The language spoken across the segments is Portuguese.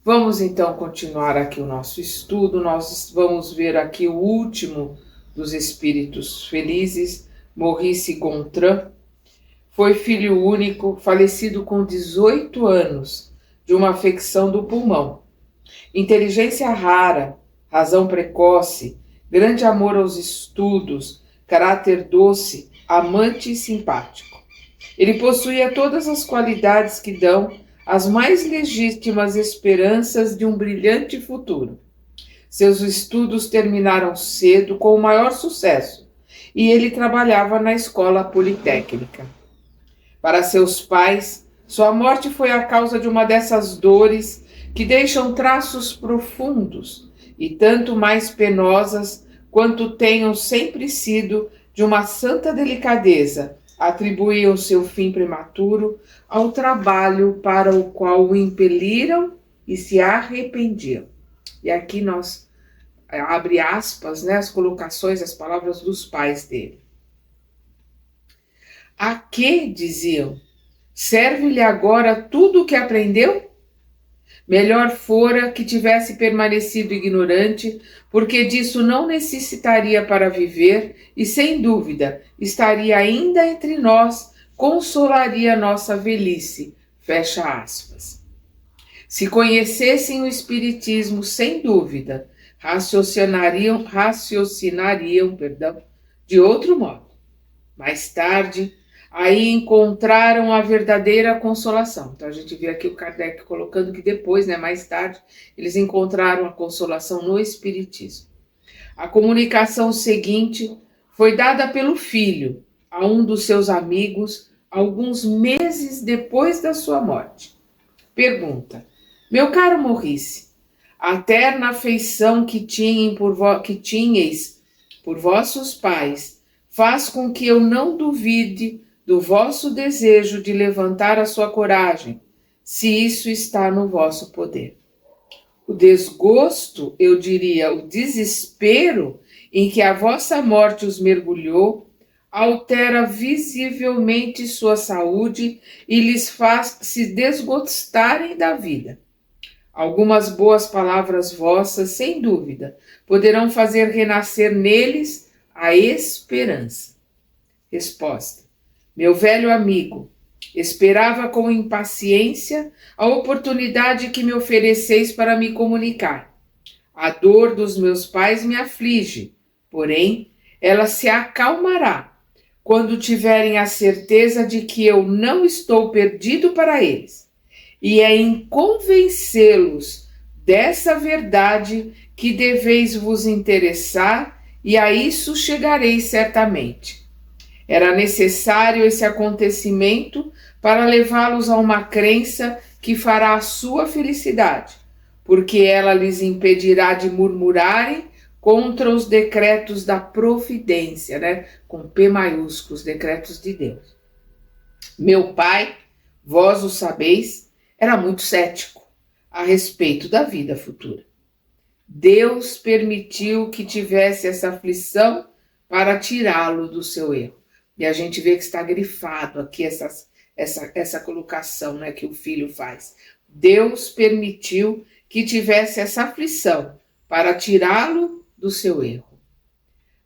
Vamos então continuar aqui o nosso estudo. Nós vamos ver aqui o último dos espíritos felizes, Maurice Gontran. Foi filho único, falecido com 18 anos, de uma afecção do pulmão. Inteligência rara, razão precoce, grande amor aos estudos, caráter doce, amante e simpático. Ele possuía todas as qualidades que dão as mais legítimas esperanças de um brilhante futuro. Seus estudos terminaram cedo com o maior sucesso e ele trabalhava na escola politécnica. Para seus pais, sua morte foi a causa de uma dessas dores que deixam traços profundos e tanto mais penosas quanto tenham sempre sido de uma santa delicadeza. Atribuíam seu fim prematuro ao trabalho para o qual o impeliram e se arrependiam. E aqui nós abre aspas, as colocações, as palavras dos pais dele. A que, diziam, serve-lhe agora tudo o que aprendeu? Melhor fora que tivesse permanecido ignorante, porque disso não necessitaria para viver e, sem dúvida, estaria ainda entre nós, consolaria nossa velhice. Fecha aspas. Se conhecessem o Espiritismo, sem dúvida, raciocinariam, de outro modo. Mais tarde, aí encontraram a verdadeira consolação. Então a gente vê aqui o Kardec colocando que depois, mais tarde, eles encontraram a consolação no Espiritismo. A comunicação seguinte foi dada pelo filho a um dos seus amigos alguns meses depois da sua morte. Pergunta: meu caro Maurice, a terna afeição que tinhais por vossos pais faz com que eu não duvide do vosso desejo de levantar a sua coragem, se isso está no vosso poder. O desgosto, eu diria, o desespero em que a vossa morte os mergulhou, altera visivelmente sua saúde e lhes faz se desgostarem da vida. Algumas boas palavras vossas, sem dúvida, poderão fazer renascer neles a esperança. Resposta: meu velho amigo, esperava com impaciência a oportunidade que me ofereceis para me comunicar. A dor dos meus pais me aflige, porém, ela se acalmará quando tiverem a certeza de que eu não estou perdido para eles. E é em convencê-los dessa verdade que deveis vos interessar, e a isso chegareis certamente. Era necessário esse acontecimento para levá-los a uma crença que fará a sua felicidade, porque ela lhes impedirá de murmurarem contra os decretos da providência, com P maiúsculo, os decretos de Deus. Meu pai, vós o sabeis, era muito cético a respeito da vida futura. Deus permitiu que tivesse essa aflição para tirá-lo do seu erro. E a gente vê que está grifado aqui essa colocação, que o filho faz. Deus permitiu que tivesse essa aflição para tirá-lo do seu erro.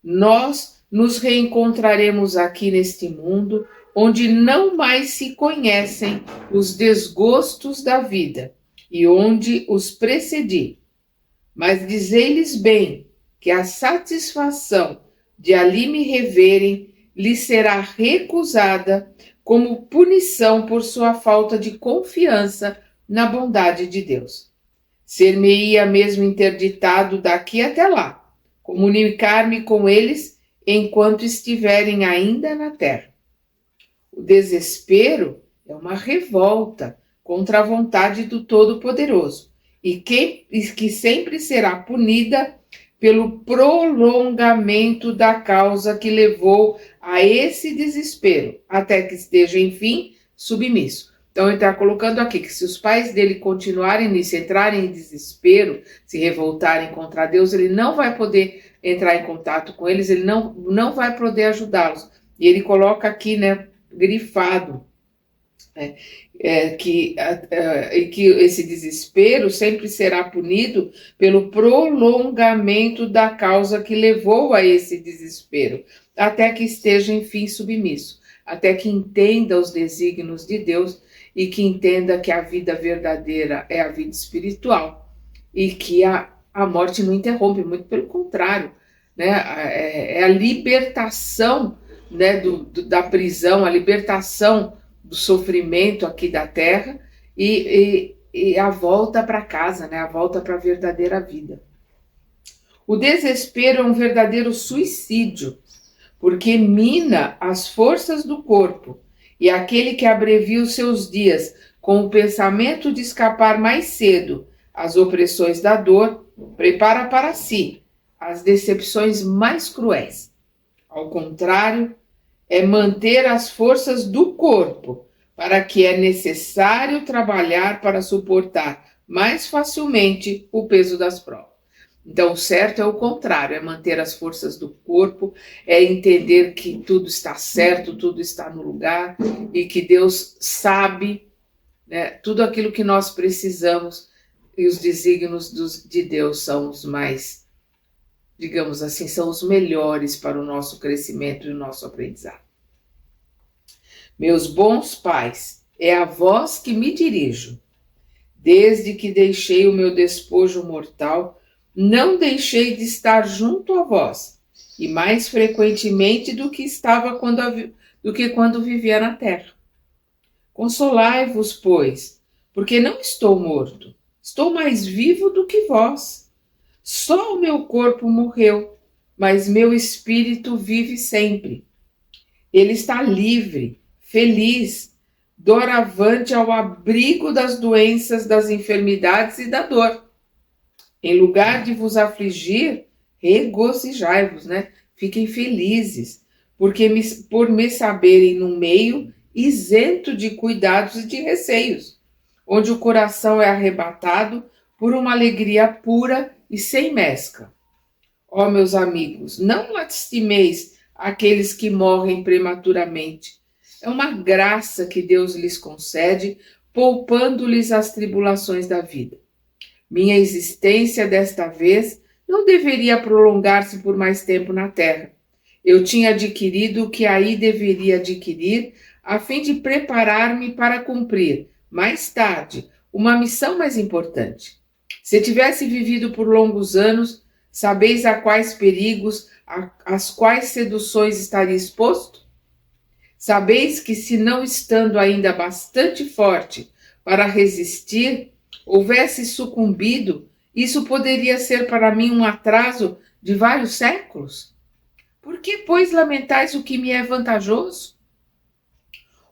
Nós nos reencontraremos aqui neste mundo onde não mais se conhecem os desgostos da vida e onde os precedi. Mas dizei-lhes bem que a satisfação de ali me reverem lhe será recusada como punição por sua falta de confiança na bondade de Deus. Ser-me-ia mesmo interditado daqui até lá, comunicar-me com eles enquanto estiverem ainda na terra. O desespero é uma revolta contra a vontade do Todo-Poderoso e que sempre será punida pelo prolongamento da causa que levou a esse desespero, até que esteja, enfim, submisso. Então, ele está colocando aqui que se os pais dele continuarem nisso, entrarem em desespero, se revoltarem contra Deus, ele não vai poder entrar em contato com eles, ele não vai poder ajudá-los. E ele coloca aqui, grifado, que esse desespero sempre será punido pelo prolongamento da causa que levou a esse desespero, até que esteja, enfim, submisso, até que entenda os desígnios de Deus e que entenda que a vida verdadeira é a vida espiritual e que a morte não interrompe, muito pelo contrário, né? É a libertação, né, da prisão, a libertação do sofrimento aqui da terra e a volta para casa, né? A volta para a verdadeira vida. O desespero é um verdadeiro suicídio, porque mina as forças do corpo, e aquele que abrevia os seus dias com o pensamento de escapar mais cedo às opressões da dor, prepara para si as decepções mais cruéis. Ao contrário, é manter as forças do corpo, para que é necessário trabalhar para suportar mais facilmente o peso das provas. Então, o certo é o contrário, é manter as forças do corpo, é entender que tudo está certo, tudo está no lugar e que Deus sabe, né, tudo aquilo que nós precisamos e os desígnios de Deus são os mais, digamos assim, são os melhores para o nosso crescimento e o nosso aprendizado. Meus bons pais, é a vós que me dirijo. Desde que deixei o meu despojo mortal, não deixei de estar junto a vós, e mais frequentemente do que estava quando vivia na terra. Consolai-vos, pois, porque não estou morto, estou mais vivo do que vós. Só o meu corpo morreu, mas meu espírito vive sempre. Ele está livre, feliz, doravante ao abrigo das doenças, das enfermidades e da dor. Em lugar de vos afligir, regozijai-vos, né? Fiquem felizes, porque por me saberem no meio isento de cuidados e de receios, onde o coração é arrebatado por uma alegria pura e sem mescla. Ó, meus amigos, não lastimeis aqueles que morrem prematuramente. É uma graça que Deus lhes concede, poupando-lhes as tribulações da vida. Minha existência desta vez não deveria prolongar-se por mais tempo na terra. Eu tinha adquirido o que aí deveria adquirir, a fim de preparar-me para cumprir, mais tarde, uma missão mais importante. Se tivesse vivido por longos anos, sabeis a quais perigos, às quais seduções estaria exposto? Sabeis que, se não estando ainda bastante forte para resistir, houvesse sucumbido, isso poderia ser para mim um atraso de vários séculos? Por que, pois, lamentais o que me é vantajoso?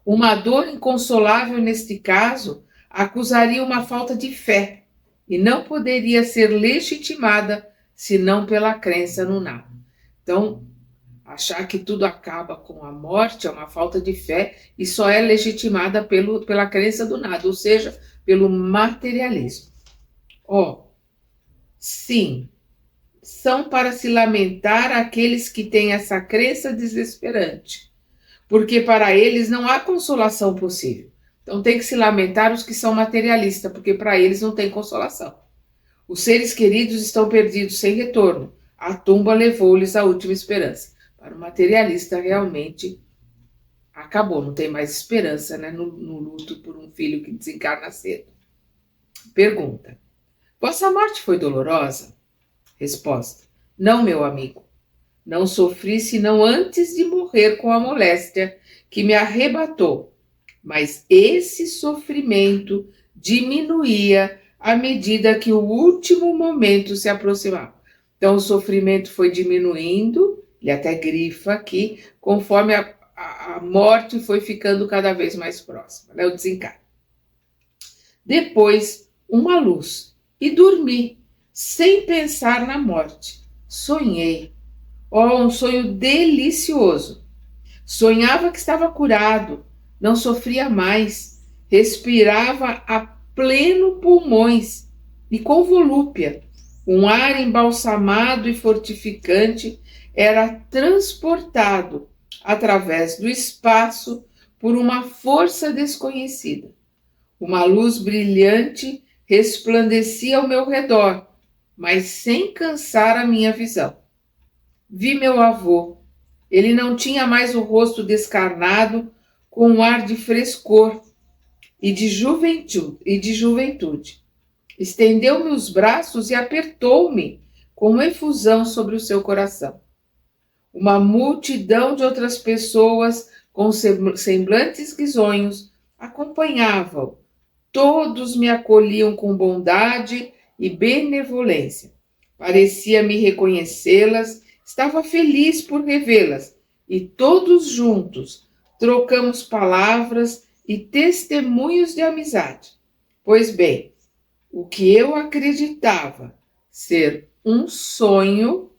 Uma dor inconsolável neste caso acusaria uma falta de fé e não poderia ser legitimada senão pela crença no nada. Então, achar que tudo acaba com a morte é uma falta de fé e só é legitimada pela crença do nada, ou seja, pelo materialismo. Sim, são para se lamentar aqueles que têm essa crença desesperante, porque para eles não há consolação possível. Então tem que se lamentar os que são materialistas, porque para eles não tem consolação. Os seres queridos estão perdidos sem retorno. A tumba levou-lhes a última esperança. Para o materialista, realmente acabou, não tem mais esperança, né, no luto por um filho que desencarna cedo. Pergunta: vossa morte foi dolorosa? Resposta: não, meu amigo. Não sofri senão antes de morrer com a moléstia que me arrebatou. Mas esse sofrimento diminuía à medida que o último momento se aproximava. Então, o sofrimento foi diminuindo, ele até grifa aqui, conforme a morte foi ficando cada vez mais próxima, né? O desencarne. Depois, uma luz, e dormi, sem pensar na morte. Sonhei. Um sonho delicioso. Sonhava que estava curado, não sofria mais, respirava a pleno pulmões e com volúpia. Um ar embalsamado e fortificante era transportado através do espaço por uma força desconhecida. Uma luz brilhante resplandecia ao meu redor, mas sem cansar a minha visão. Vi meu avô. Ele não tinha mais o rosto descarnado, com um ar de frescor e de juventude. Estendeu-me os braços e apertou-me com efusão sobre o seu coração. Uma multidão de outras pessoas com semblantes risonhos acompanhavam. Todos me acolhiam com bondade e benevolência. Parecia-me reconhecê-las, estava feliz por revê-las, e todos juntos trocamos palavras e testemunhos de amizade. Pois bem, o que eu acreditava ser um sonho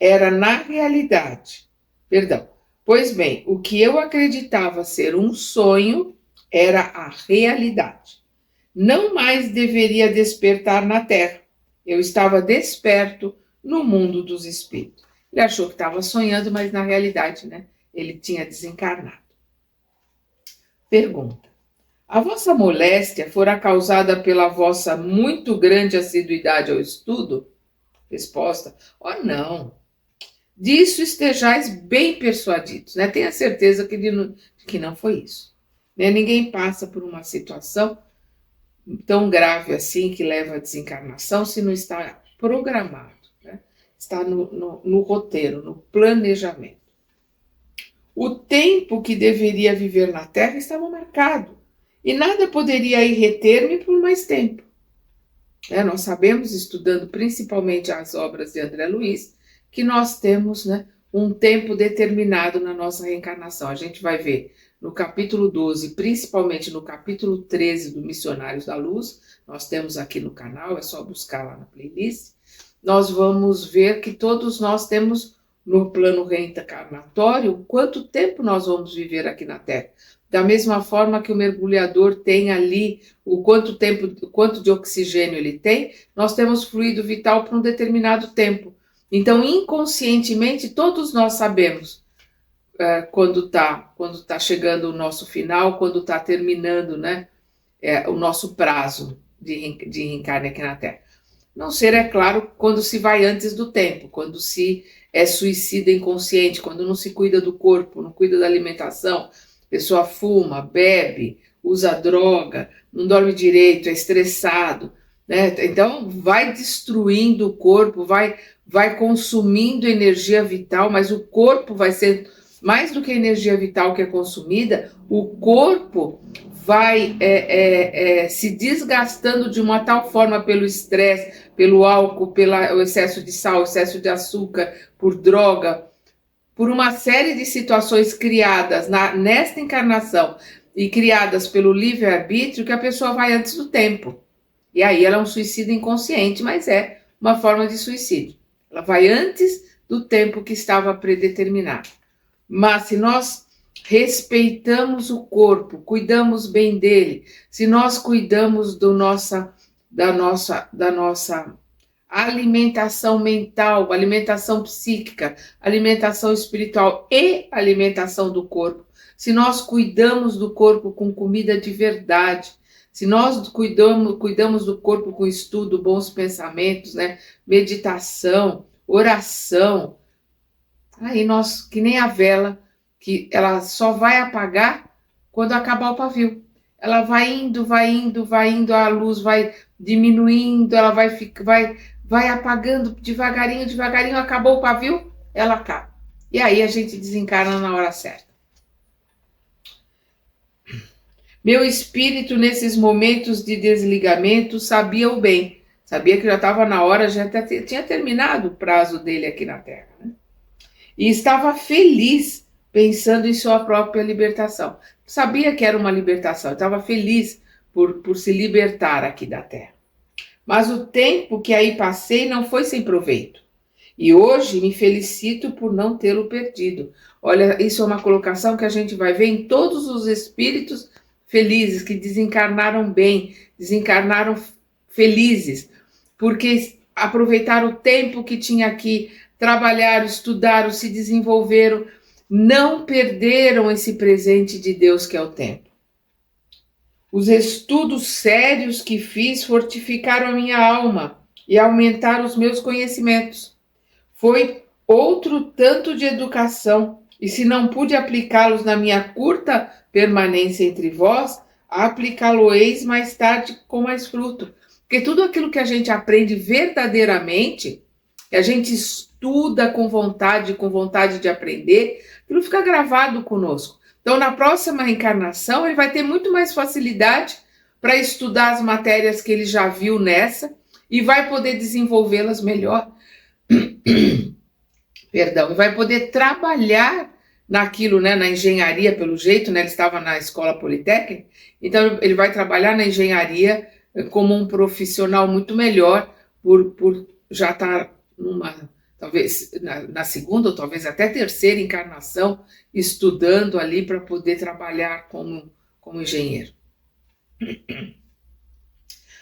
era na realidade. Perdão. Pois bem, o que eu acreditava ser um sonho era a realidade. Não mais deveria despertar na terra. Eu estava desperto no mundo dos espíritos. Ele achou que estava sonhando, mas na realidade, né, ele tinha desencarnado. Pergunta: a vossa moléstia fora causada pela vossa muito grande assiduidade ao estudo? Resposta: oh, não. Disso estejais bem persuadidos, né? Tenha certeza que não foi isso. Né? Ninguém passa por uma situação tão grave assim que leva à desencarnação se não está programado, né? Está no roteiro, no planejamento. O tempo que deveria viver na Terra estava marcado e nada poderia ir reter-me por mais tempo. Nós sabemos, estudando principalmente as obras de André Luiz, que nós temos, né, um tempo determinado na nossa reencarnação. A gente vai ver no capítulo 12, principalmente no capítulo 13 do Missionários da Luz, nós temos aqui no canal, é só buscar lá na playlist, nós vamos ver que todos nós temos no plano reencarnatório quanto tempo nós vamos viver aqui na Terra. Da mesma forma que o mergulhador tem ali o quanto de oxigênio ele tem, nós temos fluido vital por um determinado tempo. Então, inconscientemente, todos nós sabemos quando tá chegando o nosso final, quando está terminando, né, o nosso prazo de reencarne aqui na Terra. Não ser, é claro, quando se vai antes do tempo, quando se é suicida inconsciente, quando não se cuida do corpo, não cuida da alimentação, a pessoa fuma, bebe, usa droga, não dorme direito, é estressado, né? Então vai destruindo o corpo, vai consumindo energia vital, mas o corpo vai ser mais do que a energia vital que é consumida, o corpo vai se desgastando de uma tal forma pelo estresse, pelo álcool, pelo excesso de sal, excesso de açúcar, por droga, por uma série de situações criadas nesta encarnação e criadas pelo livre-arbítrio, que a pessoa vai antes do tempo. E aí ela é um suicídio inconsciente, mas é uma forma de suicídio. Ela vai antes do tempo que estava predeterminado. Mas se nós respeitamos o corpo, cuidamos bem dele, se nós cuidamos da nossa alimentação mental, alimentação psíquica, alimentação espiritual e alimentação do corpo, se nós cuidamos do corpo com comida de verdade, se nós cuidamos do corpo com estudo, bons pensamentos, né, meditação, oração, aí nós, que nem a vela, que ela só vai apagar quando acabar o pavio. Ela vai indo, a luz vai diminuindo, ela vai apagando devagarinho, acabou o pavio, ela acaba. E aí a gente desencarna na hora certa. Meu espírito, nesses momentos de desligamento, sabia o bem. Sabia que já estava na hora, já tinha terminado o prazo dele aqui na Terra, né? E estava feliz pensando em sua própria libertação. Sabia que era uma libertação, estava feliz por se libertar aqui da Terra. Mas o tempo que aí passei não foi sem proveito. E hoje me felicito por não tê-lo perdido. Olha, isso é uma colocação que a gente vai ver em todos os espíritos felizes, que desencarnaram bem, desencarnaram felizes, porque aproveitaram o tempo que tinha aqui, trabalharam, estudaram, se desenvolveram, não perderam esse presente de Deus que é o tempo. Os estudos sérios que fiz fortificaram a minha alma e aumentaram os meus conhecimentos. Foi outro tanto de educação, e se não pude aplicá-los na minha curta permanência entre vós, aplicá-lo-eis mais tarde com mais fruto. Porque tudo aquilo que a gente aprende verdadeiramente, que a gente estuda com vontade de aprender, aquilo fica gravado conosco. Então, na próxima reencarnação, ele vai ter muito mais facilidade para estudar as matérias que ele já viu nessa e vai poder desenvolvê-las melhor. Perdão, e vai poder trabalhar naquilo, né, na engenharia, pelo jeito, né, ele estava na escola politécnica, então ele vai trabalhar na engenharia como um profissional muito melhor, por já estar talvez na segunda ou talvez até terceira encarnação, estudando ali para poder trabalhar como engenheiro.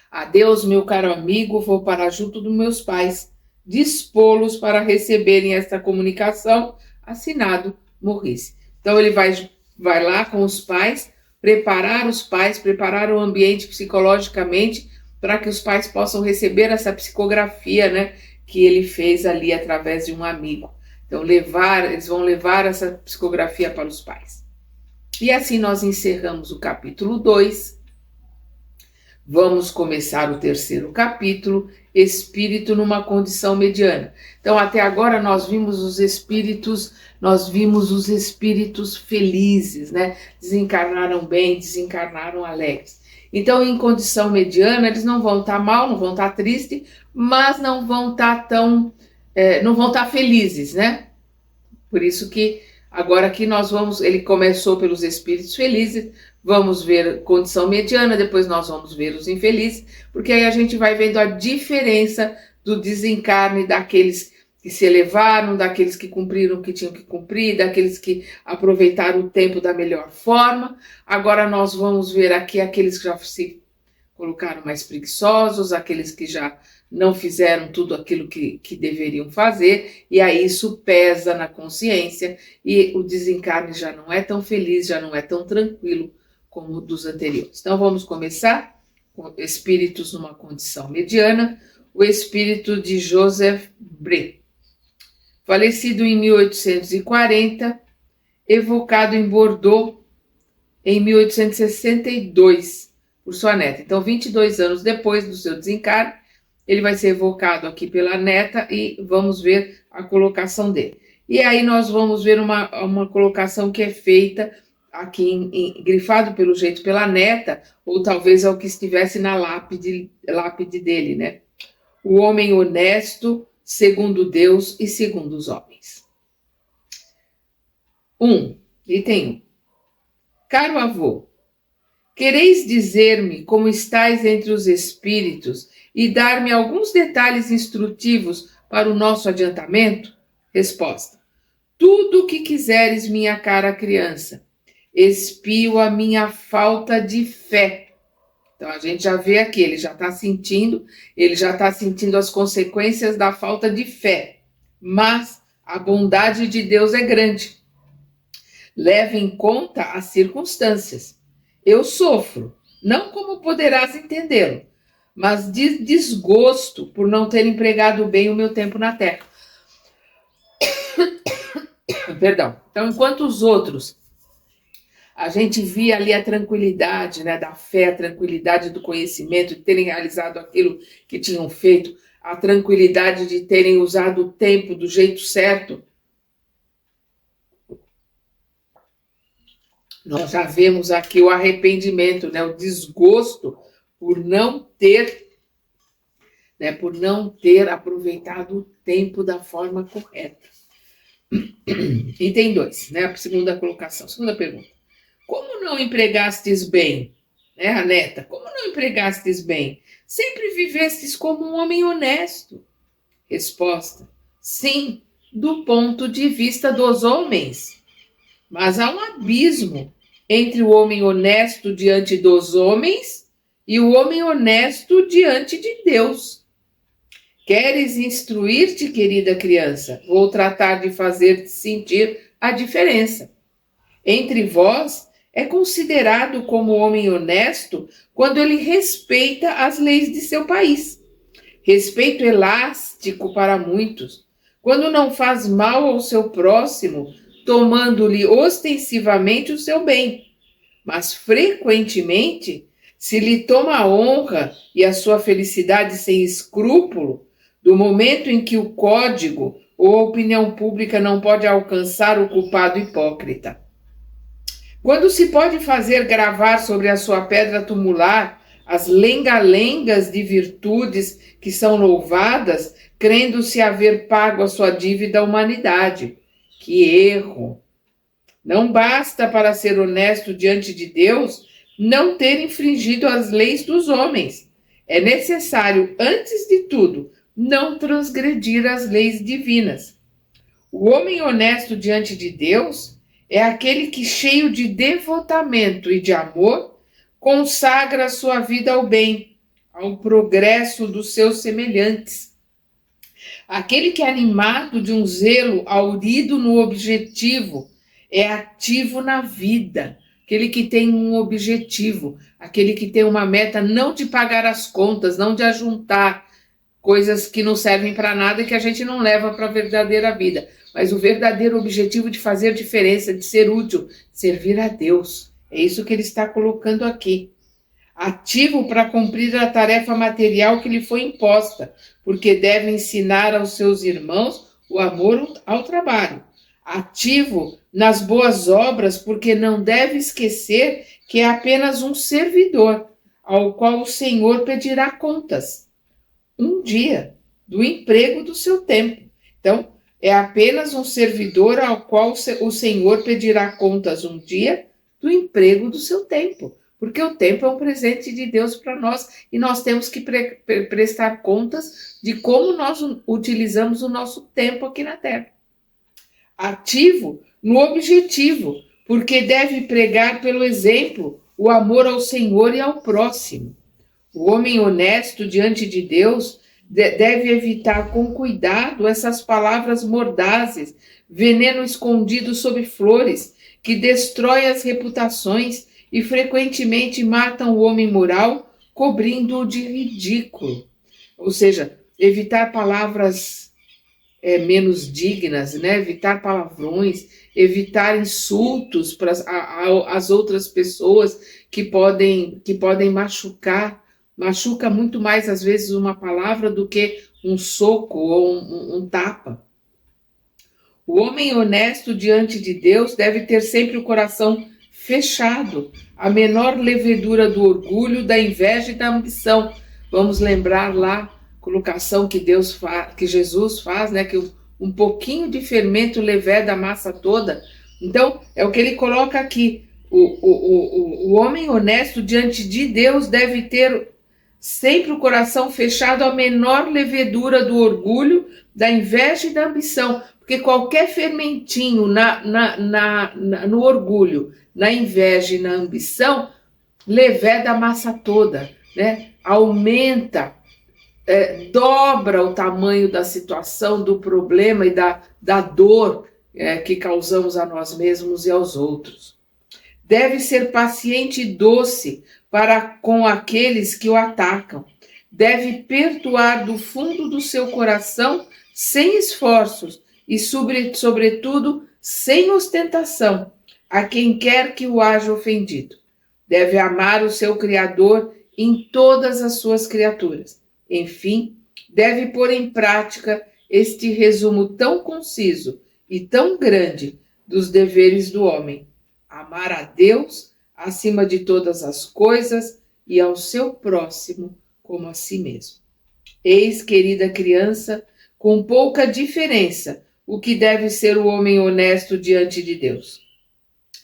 Adeus, meu caro amigo, vou para junto dos meus pais, dispô-los para receberem esta comunicação, assinado Maurice. Então ele vai lá com os pais, preparar o ambiente psicologicamente para que os pais possam receber essa psicografia, né, que ele fez ali através de um amigo. Então eles vão levar essa psicografia para os pais. E assim nós encerramos o capítulo 2. Vamos começar o terceiro capítulo, espírito numa condição mediana. Então, até agora nós vimos os espíritos felizes, né? Desencarnaram bem, desencarnaram alegres. Então, em condição mediana, eles não vão estar mal, não vão estar tristes, mas não vão estar não vão estar felizes, né? Por isso que agora aqui ele começou pelos espíritos felizes, vamos ver condição mediana, depois nós vamos ver os infelizes, porque aí a gente vai vendo a diferença do desencarne daqueles que se elevaram, daqueles que cumpriram o que tinham que cumprir, daqueles que aproveitaram o tempo da melhor forma. Agora nós vamos ver aqui aqueles que já se colocaram mais preguiçosos, aqueles que já não fizeram tudo aquilo que deveriam fazer, e aí isso pesa na consciência, e o desencarne já não é tão feliz, já não é tão tranquilo como o dos anteriores. Então vamos começar com espíritos numa condição mediana, o espírito de Joseph Bré, falecido em 1840, evocado em Bordeaux em 1862 por sua neta. Então, 22 anos depois do seu desencarne, ele vai ser evocado aqui pela neta e vamos ver a colocação dele. E aí nós vamos ver uma colocação que é feita aqui grifado pelo jeito pela neta, ou talvez é o que estivesse na lápide dele, né? O homem honesto, segundo Deus e segundo os homens. Item 1. Caro avô, quereis dizer-me como estáis entre os espíritos e dar-me alguns detalhes instrutivos para o nosso adiantamento? Resposta. Tudo o que quiseres, minha cara criança. Expio a minha falta de fé. Então a gente já vê aqui, ele já está sentindo as consequências da falta de fé. Mas a bondade de Deus é grande. Leve em conta as circunstâncias. Eu sofro, não como poderás entendê-lo, mas de desgosto por não ter empregado bem o meu tempo na terra. Perdão. Então, enquanto os outros, a gente via ali a tranquilidade, né, da fé, a tranquilidade do conhecimento, de terem realizado aquilo que tinham feito, a tranquilidade de terem usado o tempo do jeito certo, nós já vemos aqui o arrependimento, né, o desgosto por não ter aproveitado o tempo da forma correta. Item 2, né, a segunda colocação, segunda pergunta. Como não empregastes bem, né, a neta, como não empregastes bem? Sempre vivestes como um homem honesto. Resposta, sim, do ponto de vista dos homens. Mas há um abismo entre o homem honesto diante dos homens e o homem honesto diante de Deus. Queres instruir-te, querida criança? Vou tratar de fazer-te sentir a diferença. Entre vós é considerado como homem honesto quando ele respeita as leis de seu país. Respeito elástico para muitos, quando não faz mal ao seu próximo, tomando-lhe ostensivamente o seu bem, mas frequentemente se lhe toma a honra e a sua felicidade sem escrúpulo, do momento em que o código ou a opinião pública não pode alcançar o culpado hipócrita. Quando se pode fazer gravar sobre a sua pedra tumular as lenga-lengas de virtudes que são louvadas, crendo-se haver pago a sua dívida à humanidade. Que erro! Não basta para ser honesto diante de Deus não ter infringido as leis dos homens. É necessário, antes de tudo, não transgredir as leis divinas. O homem honesto diante de Deus é aquele que, cheio de devotamento e de amor, consagra a sua vida ao bem, ao progresso dos seus semelhantes. Aquele que, animado de um zelo aurido no objetivo, é ativo na vida. Aquele que tem um objetivo, aquele que tem uma meta não de pagar as contas, não de ajuntar coisas que não servem para nada e que a gente não leva para a verdadeira vida, mas o verdadeiro objetivo de fazer diferença, de ser útil, servir a Deus. É isso que ele está colocando aqui. Ativo para cumprir a tarefa material que lhe foi imposta, porque deve ensinar aos seus irmãos o amor ao trabalho. Ativo nas boas obras, porque não deve esquecer que é apenas um servidor, ao qual o Senhor pedirá contas um dia do emprego do seu tempo. Então, é apenas um servidor ao qual o Senhor pedirá contas um dia do emprego do seu tempo, porque o tempo é um presente de Deus para nós e nós temos que prestar contas de como nós utilizamos o nosso tempo aqui na Terra. Ativo no objetivo, porque deve pregar pelo exemplo o amor ao Senhor e ao próximo. O homem honesto diante de Deus deve evitar com cuidado essas palavras mordazes, veneno escondido sob flores, que destrói as reputações e frequentemente matam o homem moral, cobrindo-o de ridículo. Ou seja, evitar palavras menos dignas, né? Evitar palavrões, evitar insultos para as outras pessoas que podem machucar. Machuca muito mais, às vezes, uma palavra do que um soco ou um tapa. O homem honesto diante de Deus deve ter sempre o coração fechado, a menor levedura do orgulho, da inveja e da ambição. Vamos lembrar lá a colocação que Jesus faz, né? Que um pouquinho de fermento leveda a massa toda. Então, é o que ele coloca aqui. O homem honesto diante de Deus deve ter sempre o coração fechado à menor levedura do orgulho, da inveja e da ambição, porque qualquer fermentinho no orgulho, na inveja e na ambição, leveda a massa toda, né? Aumenta, dobra o tamanho da situação, do problema e da dor que causamos a nós mesmos e aos outros. Deve ser paciente e doce para com aqueles que o atacam. Deve perdoar do fundo do seu coração sem esforços e, sobretudo, sem ostentação a quem quer que o haja ofendido. Deve amar o seu Criador em todas as suas criaturas. Enfim, deve pôr em prática este resumo tão conciso e tão grande dos deveres do homem: amar a Deus acima de todas as coisas e ao seu próximo como a si mesmo. Eis, querida criança, com pouca diferença, o que deve ser o homem honesto diante de Deus.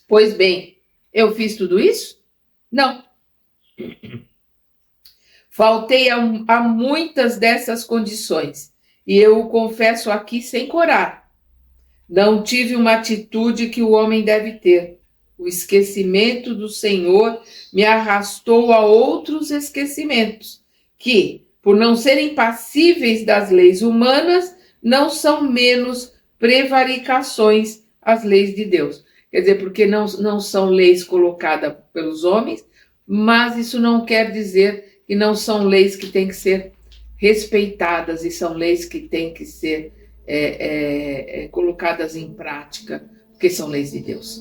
Pois bem, eu fiz tudo isso? Não. Faltei a muitas dessas condições, e eu o confesso aqui sem corar. Não tive uma atitude que o homem deve ter. O esquecimento do Senhor me arrastou a outros esquecimentos, que, por não serem passíveis das leis humanas, não são menos prevaricações às leis de Deus. quer dizer, porque não são leis colocadas pelos homens, mas isso não quer dizer que não são leis que têm que ser respeitadas e são leis que têm que ser colocadas em prática, porque são leis de Deus.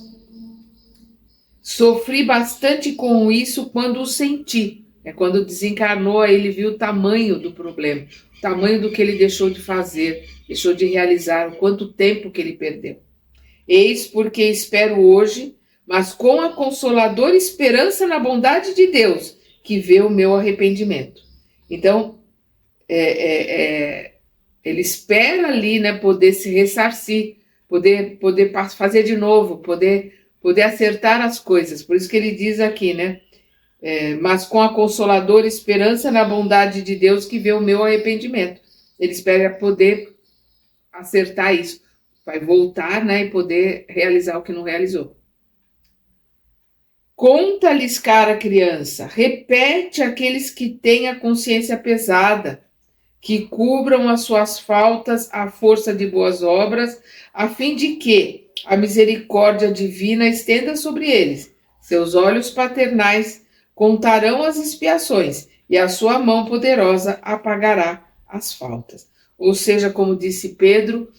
Sofri bastante com isso quando o senti. Quando desencarnou, ele viu o tamanho do problema, o tamanho do que ele deixou de fazer, deixou de realizar, o quanto tempo que ele perdeu. Eis porque espero hoje, mas com a consoladora esperança na bondade de Deus, que vê o meu arrependimento. Então, ele espera ali, né, poder se ressarcir, poder fazer de novo, poder acertar as coisas. Por isso que ele diz aqui, né, mas com a consoladora esperança na bondade de Deus, que vê o meu arrependimento. Ele espera poder acertar isso. Vai voltar, né, e poder realizar o que não realizou. Conta-lhes, cara criança, repete aqueles que têm a consciência pesada, que cubram as suas faltas à força de boas obras, a fim de que a misericórdia divina estenda sobre eles. Seus olhos paternais contarão as expiações, e a sua mão poderosa apagará as faltas. Ou seja, como disse Pedro,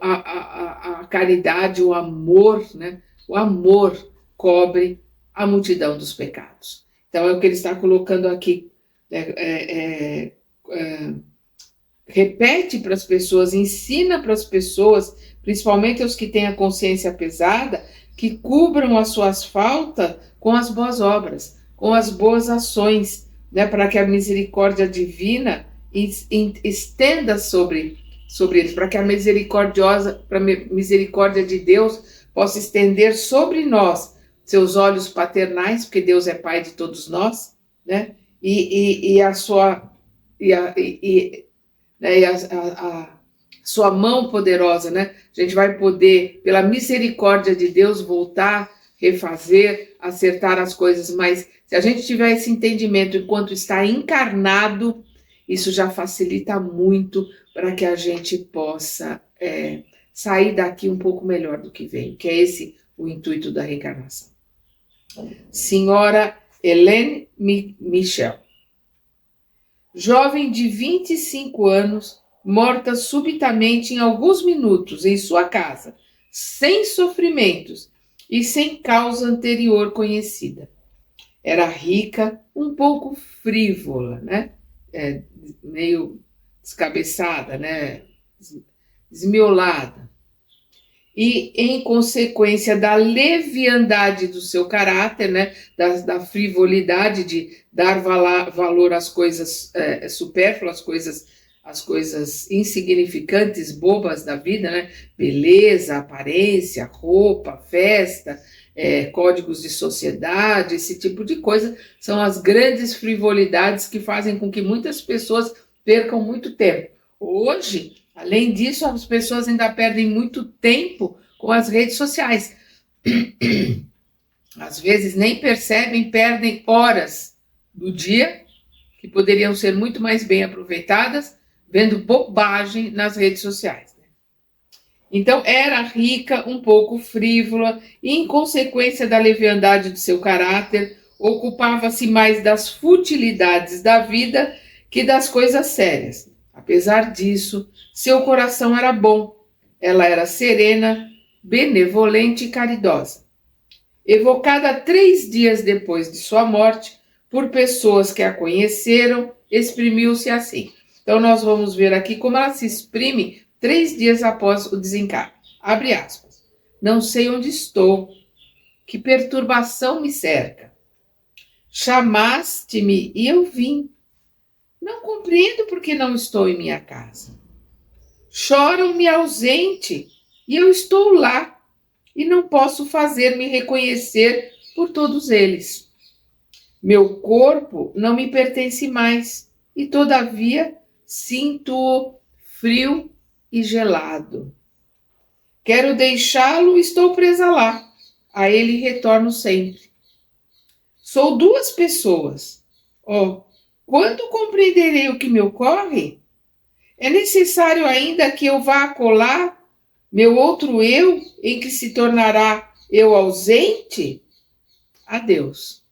a caridade, o amor, né? O amor cobre a multidão dos pecados. Então é o que ele está colocando aqui. Repete para as pessoas, ensina para as pessoas, principalmente os que têm a consciência pesada, que cubram as suas faltas com as boas obras, com as boas ações, né, para que a misericórdia divina estenda sobre eles, para que a misericórdia de Deus possa estender sobre nós seus olhos paternais, porque Deus é Pai de todos nós, né, e a sua sua mão poderosa, né? A gente vai poder, pela misericórdia de Deus, voltar, refazer, acertar as coisas, mas se a gente tiver esse entendimento enquanto está encarnado, isso já facilita muito para que a gente possa sair daqui um pouco melhor do que veio, que é esse o intuito da reencarnação. Senhora Helene Michel. Jovem de 25 anos, morta subitamente em alguns minutos em sua casa, sem sofrimentos e sem causa anterior conhecida. Era rica, um pouco frívola, né? Meio descabeçada, né? Desmiolada. E, em consequência da leviandade do seu caráter, né, da frivolidade de dar valor às coisas supérfluas, às coisas insignificantes, bobas da vida, né, beleza, aparência, roupa, festa, códigos de sociedade, esse tipo de coisa, são as grandes frivolidades que fazem com que muitas pessoas percam muito tempo. Hoje, além disso, as pessoas ainda perdem muito tempo com as redes sociais. Às vezes nem percebem, perdem horas do dia que poderiam ser muito mais bem aproveitadas vendo bobagem nas redes sociais. Então, era rica, um pouco frívola, e, em consequência da leviandade do seu caráter, ocupava-se mais das futilidades da vida que das coisas sérias. Apesar disso, seu coração era bom, ela era serena, benevolente e caridosa. Evocada 3 dias depois de sua morte, por pessoas que a conheceram, exprimiu-se assim. Então, nós vamos ver aqui como ela se exprime 3 dias após o desencarne. Abre aspas. Não sei onde estou, que perturbação me cerca. Chamaste-me e eu vim. Não compreendo por que não estou em minha casa. Choram-me ausente e eu estou lá e não posso fazer-me reconhecer por todos eles. Meu corpo não me pertence mais e, todavia, sinto-o frio e gelado. Quero deixá-lo, estou presa lá. A ele retorno sempre. Sou 2 pessoas. Quando compreenderei o que me ocorre? É necessário ainda que eu vá acolá meu outro eu, em que se tornará Eu ausente, adeus.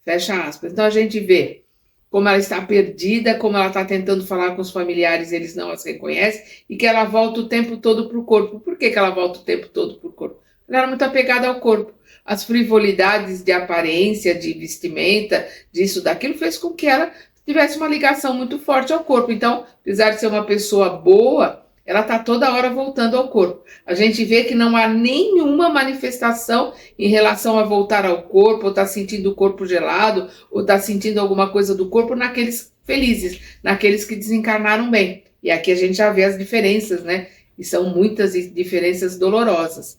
Fecha aspas. Então a gente vê como ela está perdida, como ela está tentando falar com os familiares, eles não as reconhecem, e que ela volta o tempo todo para o corpo. Por que ela volta o tempo todo para o corpo? Ela era muito apegada ao corpo. As frivolidades de aparência, de vestimenta, disso, daquilo, fez com que ela tivesse uma ligação muito forte ao corpo. Então, apesar de ser uma pessoa boa, ela está toda hora voltando ao corpo. A gente vê que não há nenhuma manifestação em relação a voltar ao corpo, ou está sentindo o corpo gelado, ou está sentindo alguma coisa do corpo naqueles felizes, naqueles que desencarnaram bem. E aqui a gente já vê as diferenças, né? E são muitas diferenças dolorosas.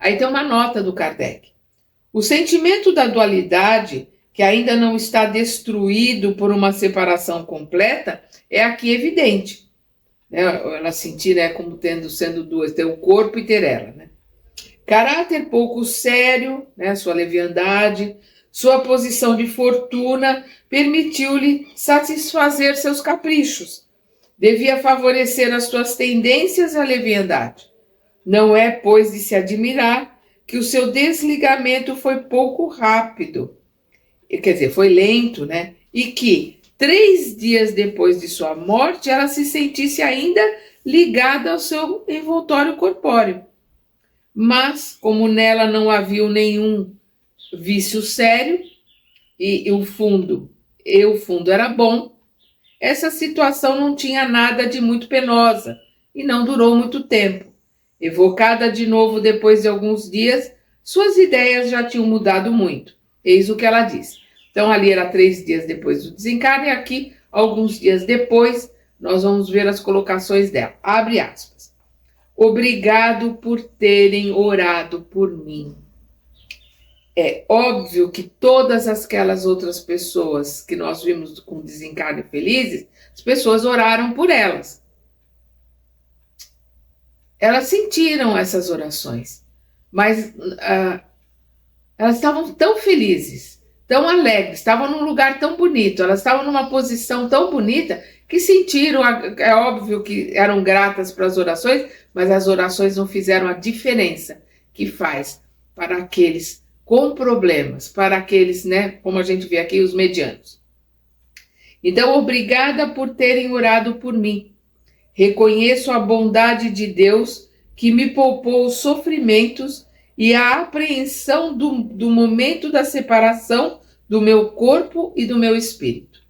Aí tem uma nota do Kardec. O sentimento da dualidade, que ainda não está destruído por uma separação completa, é aqui evidente. Ela sentir, né, como sendo duas, ter o corpo e ter ela, né? Caráter pouco sério, né, sua leviandade, sua posição de fortuna permitiu-lhe satisfazer seus caprichos. Devia favorecer as suas tendências à leviandade. Não é, pois, de se admirar que o seu desligamento foi pouco rápido, quer dizer, foi lento, né? E que 3 dias depois de sua morte, ela se sentisse ainda ligada ao seu envoltório corpóreo. Mas, como nela não havia nenhum vício sério, e o fundo era bom, essa situação não tinha nada de muito penosa e não durou muito tempo. Evocada de novo depois de alguns dias, suas ideias já tinham mudado muito. Eis o que ela diz. Então, ali era 3 dias depois do desencarne, e aqui, alguns dias depois, nós vamos ver as colocações dela. Abre aspas. Obrigado por terem orado por mim. É óbvio que todas aquelas outras pessoas que nós vimos com desencarne felizes, as pessoas oraram por elas. Elas sentiram essas orações, mas elas estavam tão felizes, tão alegres, estavam num lugar tão bonito, elas estavam numa posição tão bonita que sentiram, é óbvio que eram gratas para as orações, mas as orações não fizeram a diferença que faz para aqueles com problemas, para aqueles, né, como a gente vê aqui, os medianos. Então, obrigada por terem orado por mim. Reconheço a bondade de Deus que me poupou os sofrimentos e a apreensão do momento da separação do meu corpo e do meu espírito.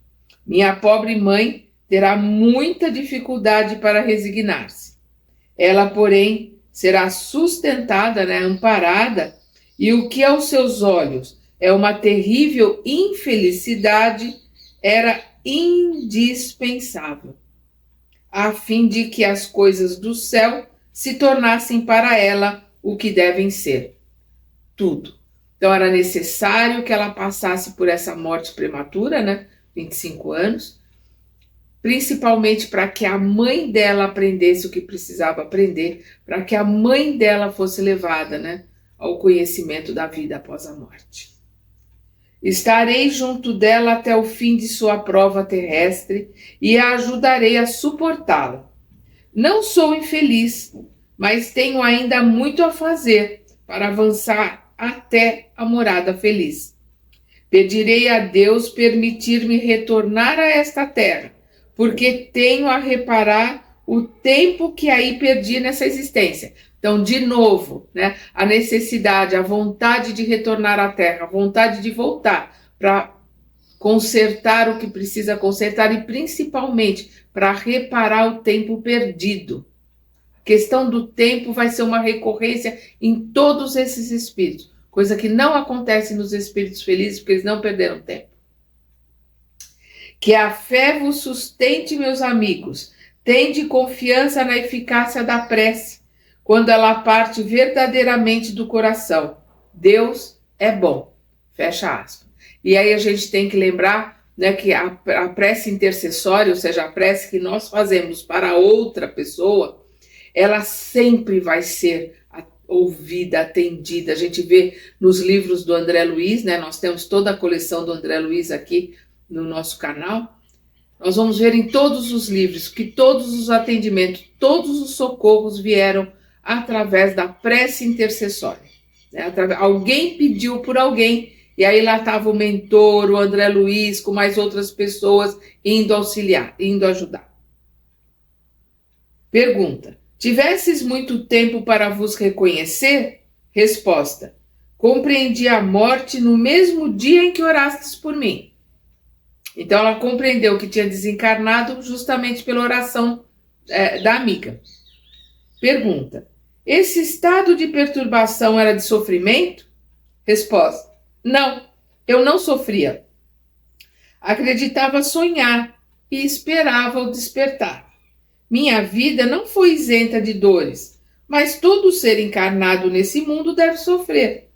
Minha pobre mãe terá muita dificuldade para resignar-se. Ela, porém, será sustentada, né, amparada, e o que aos seus olhos é uma terrível infelicidade era indispensável, a fim de que as coisas do céu se tornassem para ela o que devem ser. Tudo. Então era necessário que ela passasse por essa morte prematura, né? 25 anos, principalmente para que a mãe dela aprendesse o que precisava aprender, para que a mãe dela fosse levada, né, ao conhecimento da vida após a morte. Estarei junto dela até o fim de sua prova terrestre e a ajudarei a suportá-la. Não sou infeliz, mas tenho ainda muito a fazer para avançar até a morada feliz. Pedirei a Deus permitir-me retornar a esta terra, porque tenho a reparar o tempo que aí perdi nessa existência. Então, de novo, né, a necessidade, a vontade de retornar à Terra, a vontade de voltar para consertar o que precisa consertar e principalmente para reparar o tempo perdido. A questão do tempo vai ser uma recorrência em todos esses espíritos, coisa que não acontece nos espíritos felizes, porque eles não perderam tempo. Que a fé vos sustente, meus amigos. Tende confiança na eficácia da prece, quando ela parte verdadeiramente do coração. Deus é bom. Fecha aspas. E aí a gente tem que lembrar, né, que a prece intercessória, ou seja, a prece que nós fazemos para outra pessoa, ela sempre vai ser ouvida, atendida. A gente vê nos livros do André Luiz, né, nós temos toda a coleção do André Luiz aqui no nosso canal. Nós vamos ver em todos os livros que todos os atendimentos, todos os socorros vieram através da prece intercessória. né? Alguém pediu por alguém, e aí lá estava o mentor, o André Luiz, com mais outras pessoas indo auxiliar, indo ajudar. Pergunta: tivesses muito tempo para vos reconhecer? Resposta: compreendi a morte no mesmo dia em que orastes por mim. Então ela compreendeu que tinha desencarnado justamente pela oração da amiga. Pergunta: esse estado de perturbação era de sofrimento? Resposta: não, eu não sofria. Acreditava sonhar e esperava o despertar. Minha vida não foi isenta de dores, mas todo ser encarnado nesse mundo deve sofrer.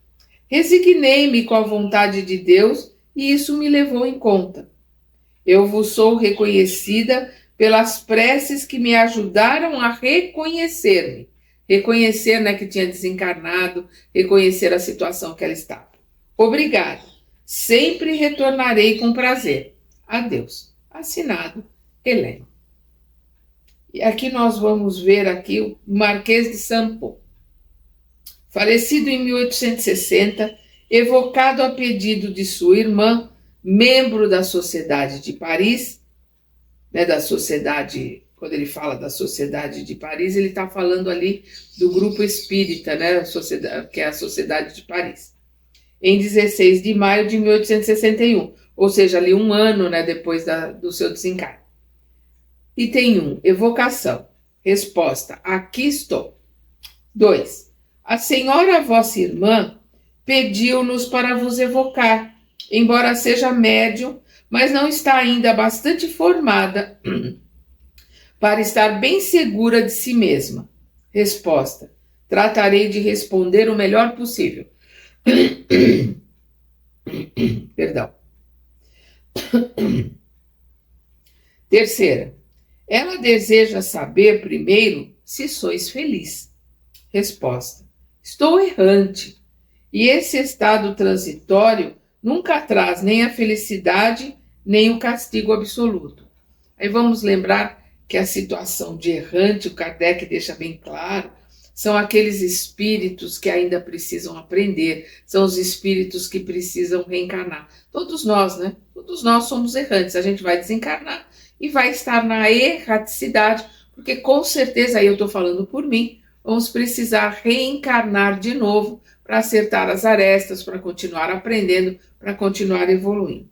Resignei-me com a vontade de Deus e isso me levou em conta. Eu vos sou reconhecida pelas preces que me ajudaram a reconhecer-me. Reconhecer, né, que tinha desencarnado, reconhecer a situação que ela estava. Obrigada. Sempre retornarei com prazer. Adeus. Assinado, Helena. E aqui nós vamos ver aqui o Marquês de Saint-Pol. Falecido em 1860, evocado a pedido de sua irmã, membro da Sociedade de Paris, né, da Sociedade, quando ele fala da Sociedade de Paris, ele está falando ali do grupo espírita, né, que é a Sociedade de Paris, em 16 de maio de 1861, ou seja, ali um ano, né, depois do seu desencarne. Item 1, evocação. Resposta: aqui estou. 2. A senhora vossa irmã pediu-nos para vos evocar, embora seja médium, mas não está ainda bastante formada para estar bem segura de si mesma. Resposta: tratarei de responder o melhor possível. Perdão. Terceira, ela deseja saber primeiro se sois feliz. Resposta: estou errante. E esse estado transitório nunca traz nem a felicidade, nem o castigo absoluto. Aí vamos lembrar que a situação de errante, o Kardec deixa bem claro, são aqueles espíritos que ainda precisam aprender, são os espíritos que precisam reencarnar. Todos nós, né? Todos nós somos errantes, a gente vai desencarnar e vai estar na erraticidade, porque com certeza, aí eu estou falando por mim, vamos precisar reencarnar de novo para acertar as arestas, para continuar aprendendo, para continuar evoluindo.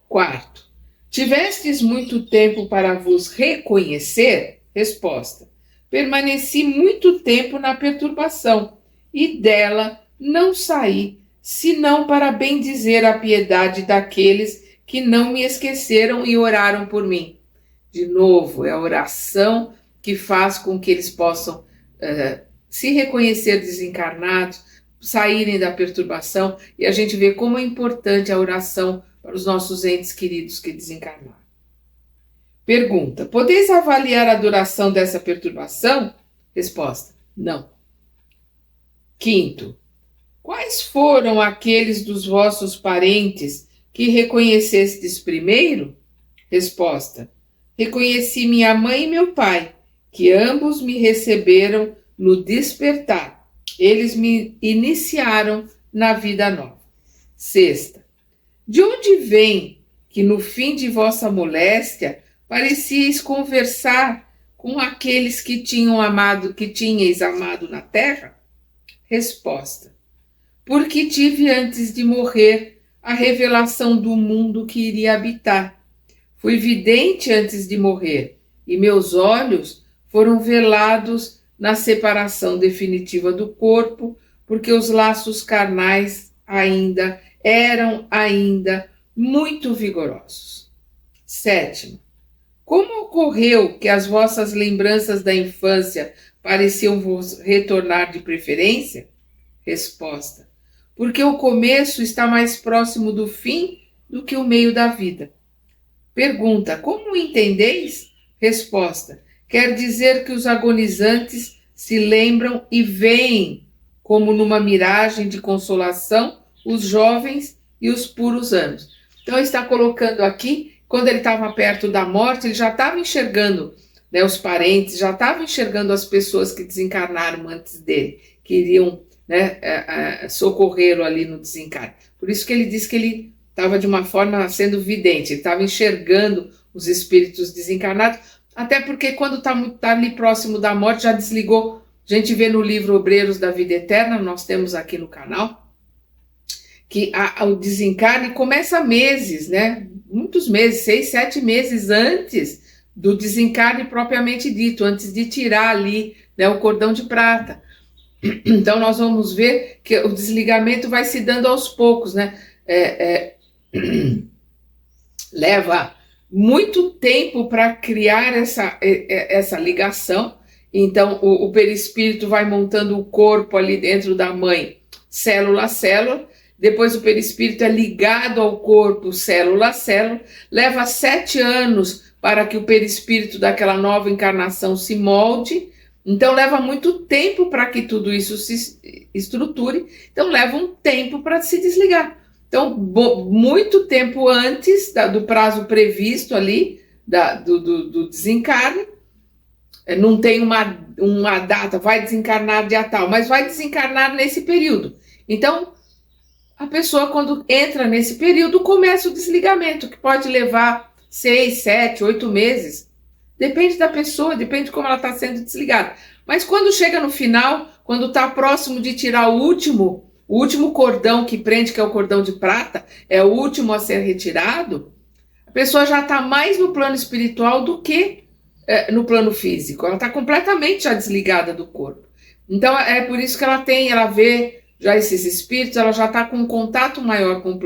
Quarto, tivestes muito tempo para vos reconhecer? Resposta: permaneci muito tempo na perturbação e dela não saí, senão para bendizer a piedade daqueles que não me esqueceram e oraram por mim. De novo, é a oração que faz com que eles possam se reconhecer desencarnados, saírem da perturbação, e a gente vê como é importante a oração para os nossos entes queridos que desencarnaram. Pergunta: podeis avaliar a duração dessa perturbação? Resposta: não. Quinto, quais foram aqueles dos vossos parentes que reconhecestes primeiro? Resposta: reconheci minha mãe e meu pai, que ambos me receberam no despertar. Eles me iniciaram na vida nova. Sexta, de onde vem que no fim de vossa moléstia parecieis conversar com aqueles que tinhais amado na terra? Resposta: porque tive antes de morrer a revelação do mundo que iria habitar. Fui vidente antes de morrer, e meus olhos foram velados na separação definitiva do corpo, porque os laços carnais eram muito vigorosos. Sétimo, como ocorreu que as vossas lembranças da infância pareciam vos retornar de preferência? Resposta: porque o começo está mais próximo do fim do que o meio da vida. Pergunta: como entendeis? Resposta: quer dizer que os agonizantes se lembram e veem, como numa miragem de consolação, os jovens e os puros anos. Então está colocando aqui quando ele estava perto da morte, ele já estava enxergando, né, os parentes, já estava enxergando as pessoas que desencarnaram antes dele, que iriam, né, socorrê-lo ali no desencarne. Por isso que ele diz que ele estava de uma forma sendo vidente, ele estava enxergando os espíritos desencarnados, até porque quando está ali próximo da morte, já desligou. A gente vê no livro Obreiros da Vida Eterna, nós temos aqui no canal, que o desencarne começa meses, né? Muitos meses, 6, 7 meses antes do desencarne propriamente dito, antes de tirar ali, né, o cordão de prata. Então nós vamos ver que o desligamento vai se dando aos poucos, né? Leva muito tempo para criar essa ligação. Então o perispírito vai montando o corpo ali dentro da mãe, célula a célula. Depois o perispírito é ligado ao corpo, célula a célula. Leva 7 anos para que o perispírito daquela nova encarnação se molde. Então leva muito tempo para que tudo isso se estruture. Então leva um tempo para se desligar. Então, muito tempo antes do prazo previsto ali, do desencarne, não tem uma data, vai desencarnar dia tal, mas vai desencarnar nesse período. Então, a pessoa, quando entra nesse período, começa o desligamento, que pode levar 6, 7, 8 meses. Depende da pessoa, depende de como ela está sendo desligada. Mas quando chega no final, quando está próximo de tirar o último cordão que prende, que é o cordão de prata, é o último a ser retirado, a pessoa já está mais no plano espiritual do que no plano físico. Ela está completamente já desligada do corpo. Então é por isso que ela vê já esses espíritos, ela já está com um contato maior com o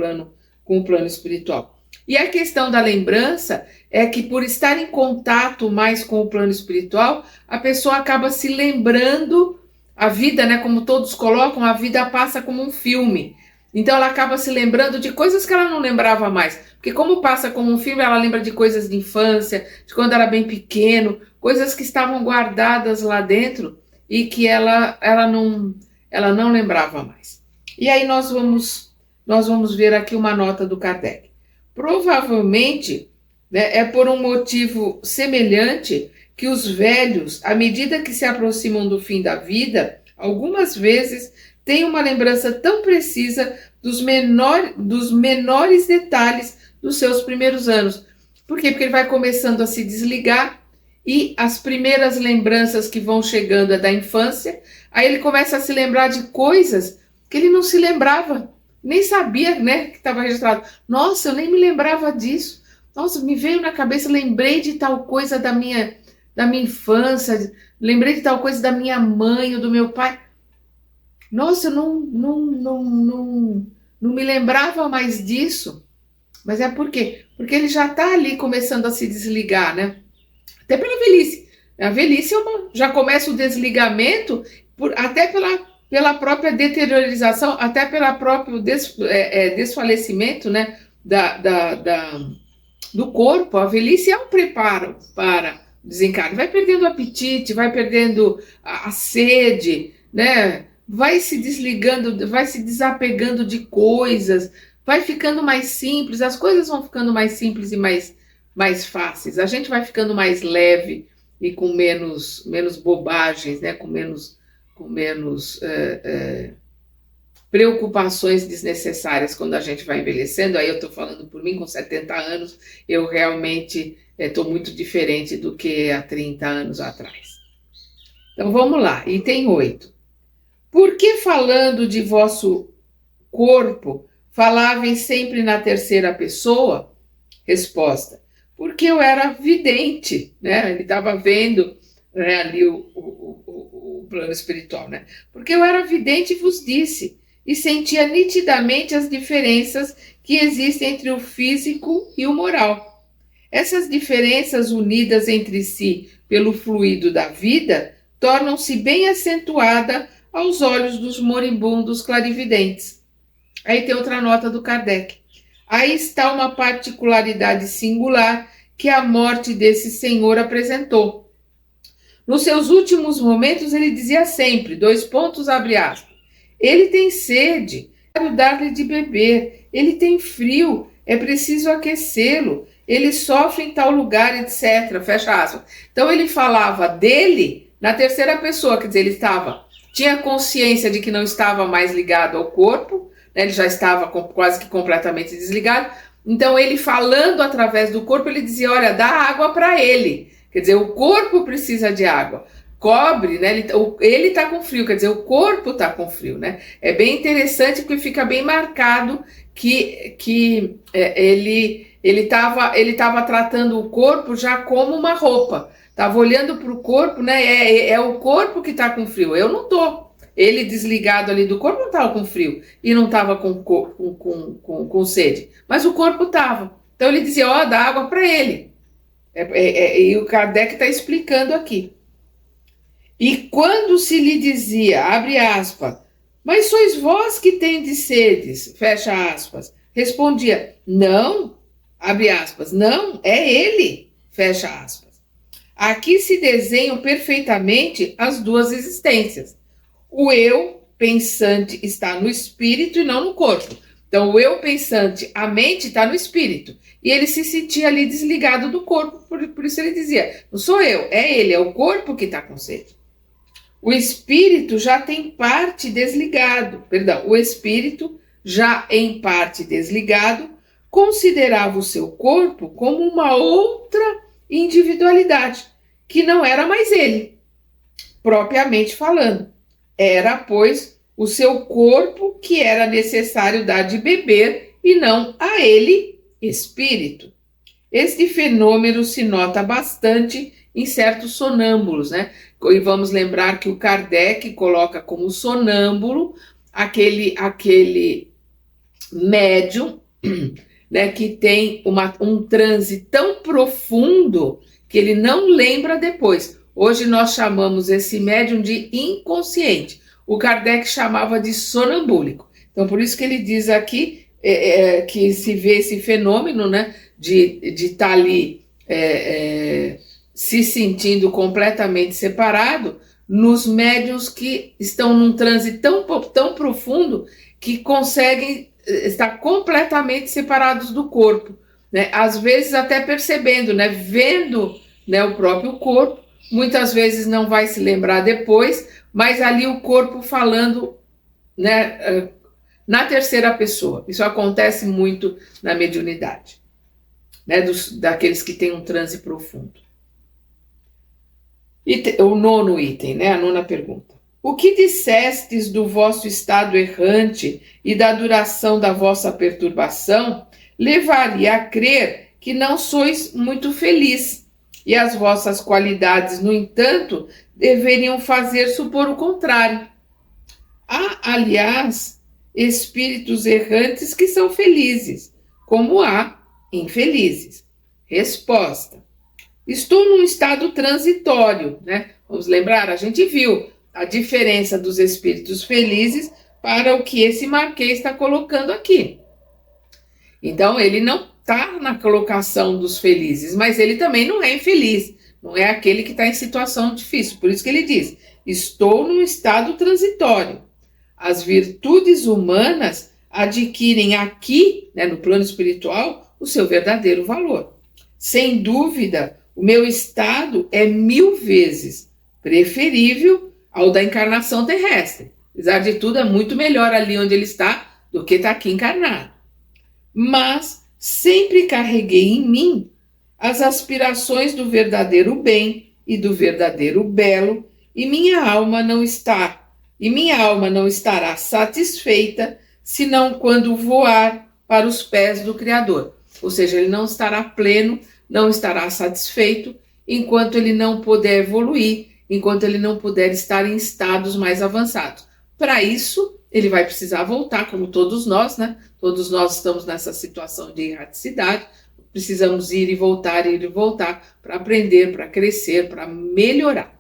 plano espiritual. E a questão da lembrança é que, por estar em contato mais com o plano espiritual, a pessoa acaba se lembrando. A vida, né, como todos colocam, a vida passa como um filme. Então ela acaba se lembrando de coisas que ela não lembrava mais. Porque como passa como um filme, ela lembra de coisas de infância, de quando era bem pequeno, coisas que estavam guardadas lá dentro e que ela não lembrava mais. E aí nós vamos ver aqui uma nota do Kardec. Provavelmente, né, é por um motivo semelhante que os velhos, à medida que se aproximam do fim da vida, algumas vezes têm uma lembrança tão precisa dos menores detalhes dos seus primeiros anos. Por quê? Porque ele vai começando a se desligar e as primeiras lembranças que vão chegando é da infância, aí ele começa a se lembrar de coisas que ele não se lembrava, nem sabia, né, que estava registrado. Nossa, eu nem me lembrava disso. Nossa, me veio na cabeça, lembrei de tal coisa da minha infância, lembrei de tal coisa da minha mãe ou do meu pai. Nossa, eu não me lembrava mais disso. Mas é por quê? Porque ele já está ali começando a se desligar, né? Até pela velhice. A velhice já começa o desligamento, até pela própria deteriorização, até pelo próprio desfalecimento, né, do corpo. A velhice é um preparo para desencarne, vai perdendo o apetite, vai perdendo a sede, né? Vai se desligando, vai se desapegando de coisas, vai ficando mais simples, as coisas vão ficando mais simples e mais fáceis, a gente vai ficando mais leve e com menos bobagens, né? Com menos preocupações desnecessárias quando a gente vai envelhecendo. Aí eu estou falando por mim, com 70 anos, eu realmente estou muito diferente do que há 30 anos atrás. Então vamos lá, item 8. Por que, falando de vosso corpo, faláveis sempre na terceira pessoa? Resposta: porque eu era vidente, né? Ele estava vendo, né, ali o plano espiritual, né? Porque eu era vidente e vos disse, e sentia nitidamente as diferenças que existem entre o físico e o moral. Essas diferenças, unidas entre si pelo fluido da vida, tornam-se bem acentuadas aos olhos dos moribundos clarividentes. Aí tem outra nota do Kardec. Aí está uma particularidade singular que a morte desse senhor apresentou. Nos seus últimos momentos ele dizia sempre, abre aspas, ele tem sede, quero dar-lhe de beber, ele tem frio, é preciso aquecê-lo, ele sofre em tal lugar, etc. Fecha aspas. Então ele falava dele na terceira pessoa, quer dizer, tinha consciência de que não estava mais ligado ao corpo, né, ele já estava quase que completamente desligado. Então ele falando através do corpo, ele dizia, olha, dá água para ele. Quer dizer, o corpo precisa de água. Cobre, né? Ele está com frio, quer dizer, o corpo está com frio, né? É bem interessante porque fica bem marcado que ele estava tratando o corpo já como uma roupa. Estava olhando para o corpo, né? É o corpo que está com frio. Eu não estou. Ele desligado ali do corpo não estava com frio e não estava com sede, mas o corpo estava. Então ele dizia, ó, dá água para ele. E o Kardec está explicando aqui. E quando se lhe dizia, abre aspas, mas sois vós que tendes sedes, fecha aspas, respondia, não, abre aspas, não, é ele, fecha aspas. Aqui se desenham perfeitamente as duas existências. O eu pensante está no espírito e não no corpo. Então, o eu pensante, a mente está no espírito. E ele se sentia ali desligado do corpo, por isso ele dizia, não sou eu, é ele, é o corpo que está com sede. O espírito já tem parte desligado, o espírito já em parte desligado, considerava o seu corpo como uma outra individualidade, que não era mais ele, propriamente falando. Era, pois, o seu corpo que era necessário dar de beber e não a ele, espírito. Este fenômeno se nota bastante em certos sonâmbulos, né? E vamos lembrar que o Kardec coloca como sonâmbulo aquele médium, né, que tem um transe tão profundo que ele não lembra depois. Hoje nós chamamos esse médium de inconsciente. O Kardec chamava de sonambúlico. Então, por isso que ele diz aqui que se vê esse fenômeno, né, de estar ali se sentindo completamente separado nos médiuns que estão num transe tão profundo que conseguem estar completamente separados do corpo, né? Às vezes até percebendo, né, vendo, né, o próprio corpo, muitas vezes não vai se lembrar depois, mas ali o corpo falando, né, na terceira pessoa. Isso acontece muito na mediunidade, né, daqueles que têm um transe profundo. O nono item, né, a nona pergunta. O que dissestes do vosso estado errante e da duração da vossa perturbação levaria a crer que não sois muito feliz, e as vossas qualidades, no entanto, deveriam fazer supor o contrário. Há, aliás, espíritos errantes que são felizes, como há infelizes. Resposta. Estou num estado transitório, né? Vamos lembrar, a gente viu a diferença dos espíritos felizes para o que esse Marquês está colocando aqui. Então, ele não está na colocação dos felizes, mas ele também não é infeliz, não é aquele que está em situação difícil. Por isso que ele diz, estou num estado transitório. As virtudes humanas adquirem aqui, né, no plano espiritual, o seu verdadeiro valor. Sem dúvida, o meu estado é 1000 vezes preferível ao da encarnação terrestre. Apesar de tudo, é muito melhor ali onde ele está do que está aqui encarnado. Mas sempre carreguei em mim as aspirações do verdadeiro bem e do verdadeiro belo, e minha alma não estará satisfeita senão quando voar para os pés do Criador. Ou seja, ele não estará pleno, não estará satisfeito enquanto ele não puder evoluir, enquanto ele não puder estar em estados mais avançados. Para isso, ele vai precisar voltar, como todos nós, né? Todos nós estamos nessa situação de erraticidade, precisamos ir e voltar para aprender, para crescer, para melhorar.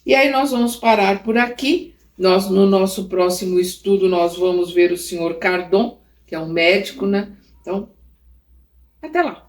E aí nós vamos parar por aqui. No nosso próximo estudo, nós vamos ver o senhor Cardon, que é um médico, né? Então, até lá.